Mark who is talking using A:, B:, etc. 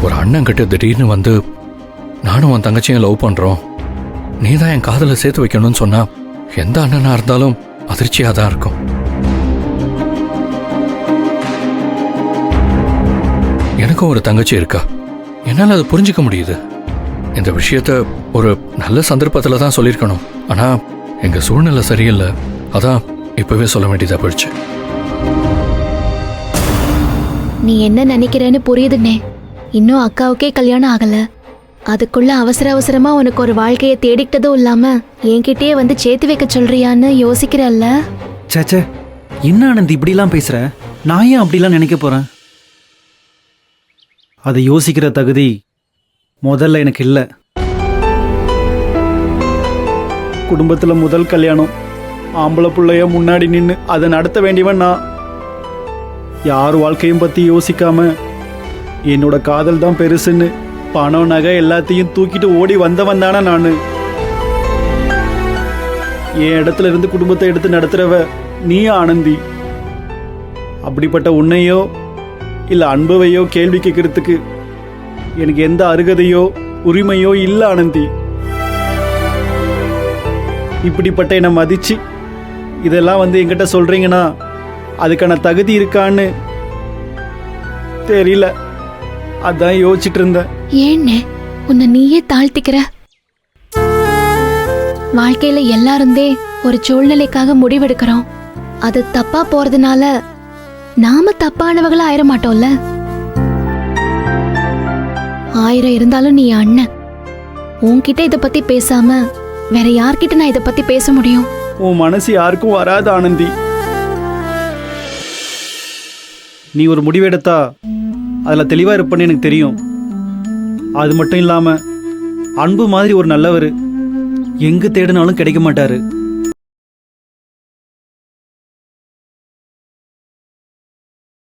A: ஒரு அண்ணன் கிட்ட திடீர்னு வந்து நானும் உன் தங்கச்சியும் லவ் பண்றோம், நீ தான் என் காதலை சேர்த்து வைக்கணும்னு சொன்னா எந்த அண்ணனா இருந்தாலும் அதிர்ச்சியா தான் இருக்கும். எனக்கும் ஒரு தங்கச்சி இருக்கா, என்னால் அதை புரிஞ்சுக்க முடியுது. இந்த விஷயத்த ஒரு நல்ல சந்தர்ப்பத்தில் தான் சொல்லியிருக்கணும், ஆனா எங்க சூழ்நிலை சரியில்லை, அதான் இப்பவே சொல்ல வேண்டியதா போயிடுச்சு.
B: நீ என்ன நினைக்கிறேன்னு புரியுதுன்னே. இன்னும் அக்காவுக்கே கல்யாணம் ஆகல, அதுக்குள்ள அவசர அவசரமா உனக்கு ஒரு வாழ்க்கையை தேடிக்கிட்டதும் இல்லாம என்கிட்டயே வந்து சேர்த்து வைக்க சொல்றியான்னு யோசிக்கிறல்ல?
C: சேச்சே, என்ன ஆனந்தி இப்படிலாம் பேசுற? நான் ஏன் அப்படிலாம் நினைக்க போறேன்? அதை யோசிக்கிற தகுதி முதல்ல எனக்கு இல்லை. குடும்பத்தில் முதல் கல்யாணம், ஆம்பளை பிள்ளைய முன்னாடி நின்று அதை நடத்த வேண்டியவன் நான். யார் வாழ்க்கையும் பற்றி யோசிக்காம என்னோட காதல் தான் பெருசுன்னு பணம் நகை எல்லாத்தையும் தூக்கிட்டு ஓடி வந்தவன் தானே நான். என் இடத்துல இருந்து குடும்பத்தை எடுத்து நடத்துறவ நீ ஆனந்தி. அப்படிப்பட்ட உன்னையோ இல்லை அன்பவையோ கேள்வி கேட்கறதுக்கு எனக்கு எந்த அருகதையோ உரிமையோ இல்லை ஆனந்தி. இப்படிப்பட்ட என்னை மதிச்சு இதெல்லாம் வந்து என்கிட்ட சொல்றீங்கன்னா அதுக்கான தகுதி இருக்கான்னு தெரியல. அதான் யோசிச்சுட்டு இருந்தேன்.
B: ஏன்னே உன்னை நீயே தாழ்த்திக்கிற? வாழ்க்கையில எல்லாருந்தே ஒரு சூழ்நிலைக்காக முடிவெடுக்கிறோம். அது தப்பா போறதுனால நாம தப்பானவங்களா ஆயிர மாட்டோம்ல. 1000 இருந்தாலும் நீ அண்ணன், உன்கிட்ட இத பத்தி பேசாம வேற யார்கிட்ட நான் இத பத்தி பேச முடியும்?
C: உன் மனசு யாருக்கும் வராது ஆனந்தி. நீ ஒரு முடிவெடுத்தா அதில் தெளிவாக இருப்பேன்னு எனக்கு தெரியும். அது மட்டும் இல்லாமல் அன்பு மாதிரி ஒரு நல்லவர் எங்கே தேடினாலும் கிடைக்க மாட்டாரு.